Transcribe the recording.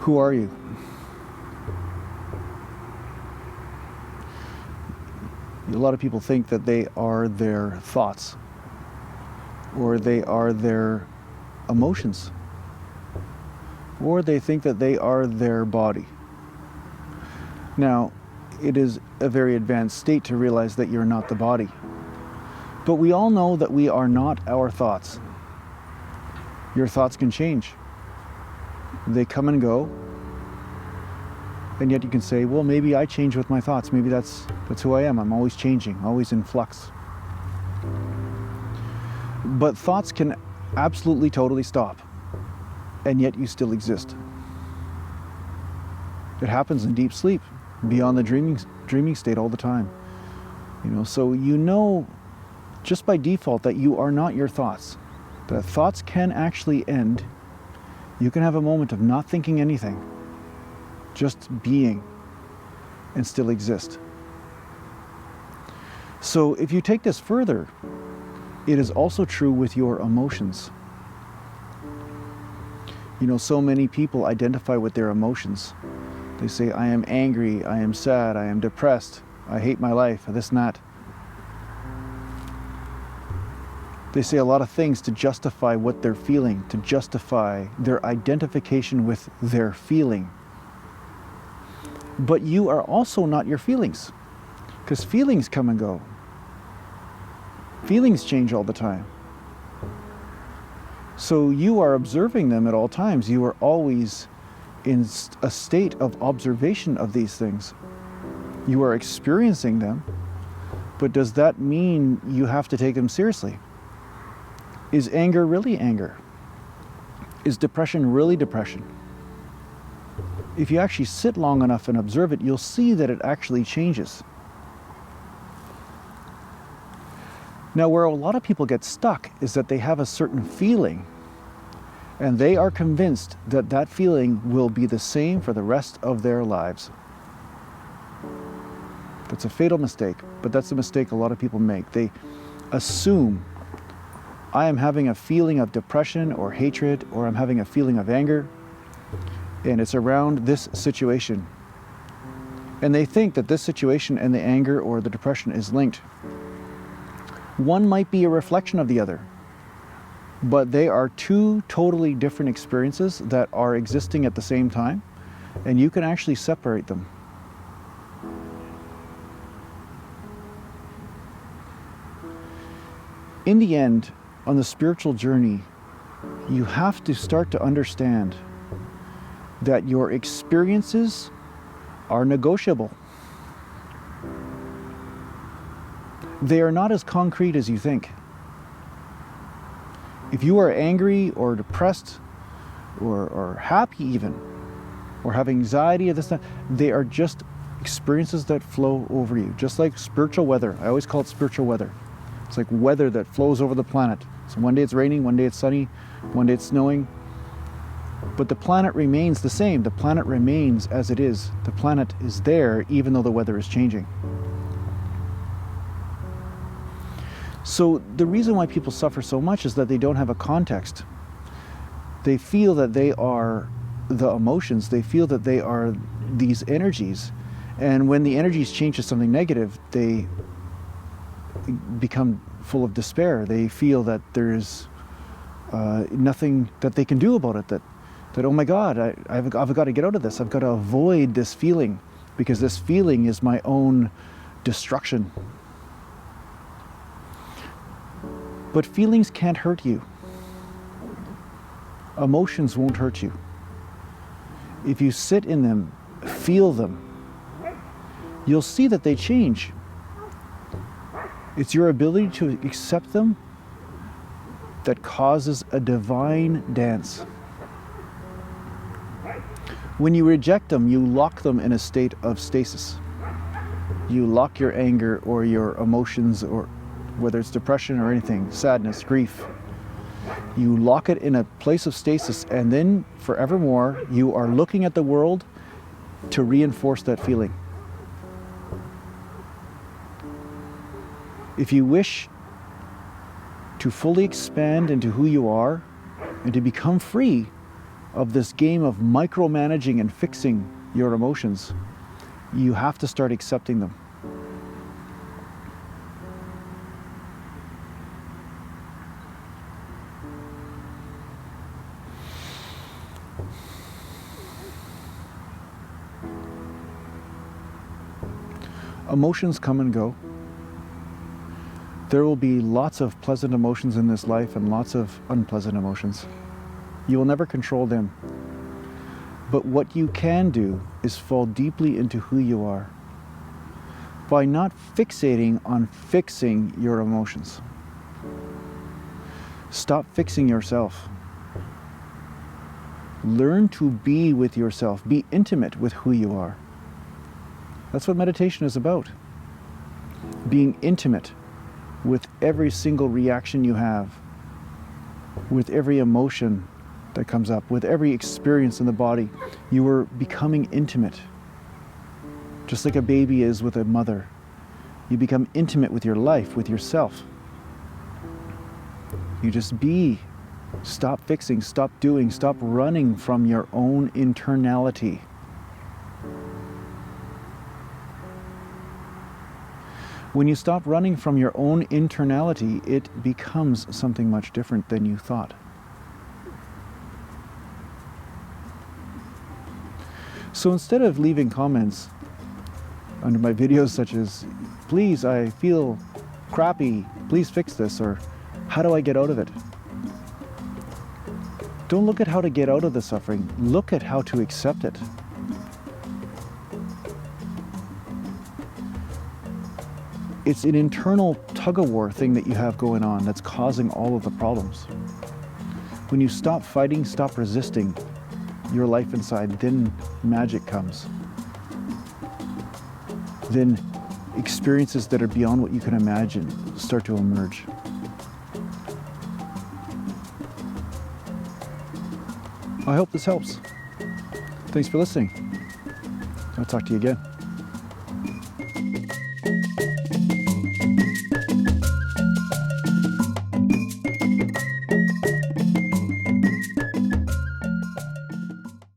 Who are you? A lot of people think that they are their thoughts, or they are their emotions, or they think that they are their body. Now, it is a very advanced state to realize that you're not the body. But we all know that we are not our thoughts. Your thoughts can change. They come and go. And yet you can say, well, maybe I change with my thoughts. Maybe that's who I am. I'm always changing, always in flux. But thoughts can absolutely, totally stop. And yet you still exist. It happens in deep sleep, beyond the dreaming state all the time. So you know just by default that you are not your thoughts. That thoughts can actually end. You can have a moment of not thinking anything, just being, and still exist. So if you take this further, it is also true with your emotions. So many people identify with their emotions. They say, I am angry, I am sad, I am depressed, I hate my life, this and that. They say a lot of things to justify what they're feeling, to justify their identification with their feeling. But you are also not your feelings, because feelings come and go. Feelings change all the time. So you are observing them at all times. You are always in a state of observation of these things. You are experiencing them, but does that mean you have to take them seriously? Is anger really anger? Is depression really depression? If you actually sit long enough and observe it, you'll see that it actually changes. Now, where a lot of people get stuck is that they have a certain feeling, and they are convinced that that feeling will be the same for the rest of their lives. That's a fatal mistake, but that's a mistake a lot of people make. They assume, I am having a feeling of depression or hatred, or I'm having a feeling of anger, and it's around this situation. And they think that this situation and the anger or the depression is linked. One might be a reflection of the other, but they are two totally different experiences that are existing at the same time, and you can actually separate them. In the end, on the spiritual journey, you have to start to understand that your experiences are negotiable. They are not as concrete as you think. If you are angry or depressed or happy even, or have anxiety or this, that, they are just experiences that flow over you, just like spiritual weather. I always call it spiritual weather. It's like weather that flows over the planet. So one day it's raining, one day it's sunny, one day it's snowing. But the planet remains the same. The planet remains as it is. The planet is there even though the weather is changing. So the reason why people suffer so much is that they don't have a context. They feel that they are the emotions. They feel that they are these energies. And when the energies change to something negative, they become full of despair. They feel that there's nothing that they can do about it, that oh my God, I've got to get out of this. I've got to avoid this feeling because this feeling is my own destruction. But feelings can't hurt you. Emotions won't hurt you. If you sit in them, feel them, you'll see that they change. It's your ability to accept them that causes a divine dance. When you reject them, you lock them in a state of stasis. You lock your anger or your emotions, or whether it's depression or anything, sadness, grief. You lock it in a place of stasis, and then forevermore, you are looking at the world to reinforce that feeling. If you wish to fully expand into who you are and to become free of this game of micromanaging and fixing your emotions, you have to start accepting them. Emotions come and go. There will be lots of pleasant emotions in this life and lots of unpleasant emotions. You will never control them. But what you can do is fall deeply into who you are by not fixating on fixing your emotions. Stop fixing yourself. Learn to be with yourself. Be intimate with who you are. That's what meditation is about. Being intimate with every single reaction you have, with every emotion that comes up, with every experience in the body. You are becoming intimate. Just like a baby is with a mother. You become intimate with your life, with yourself. You just be. Stop fixing, stop doing, stop running from your own internality. When you stop running from your own internality, it becomes something much different than you thought. So instead of leaving comments under my videos such as, please, I feel crappy, please fix this, or how do I get out of it? Don't look at how to get out of the suffering, look at how to accept it. It's an internal tug-of-war thing that you have going on that's causing all of the problems. When you stop fighting, stop resisting your life inside, then magic comes. Then experiences that are beyond what you can imagine start to emerge. I hope this helps. Thanks for listening. I'll talk to you again.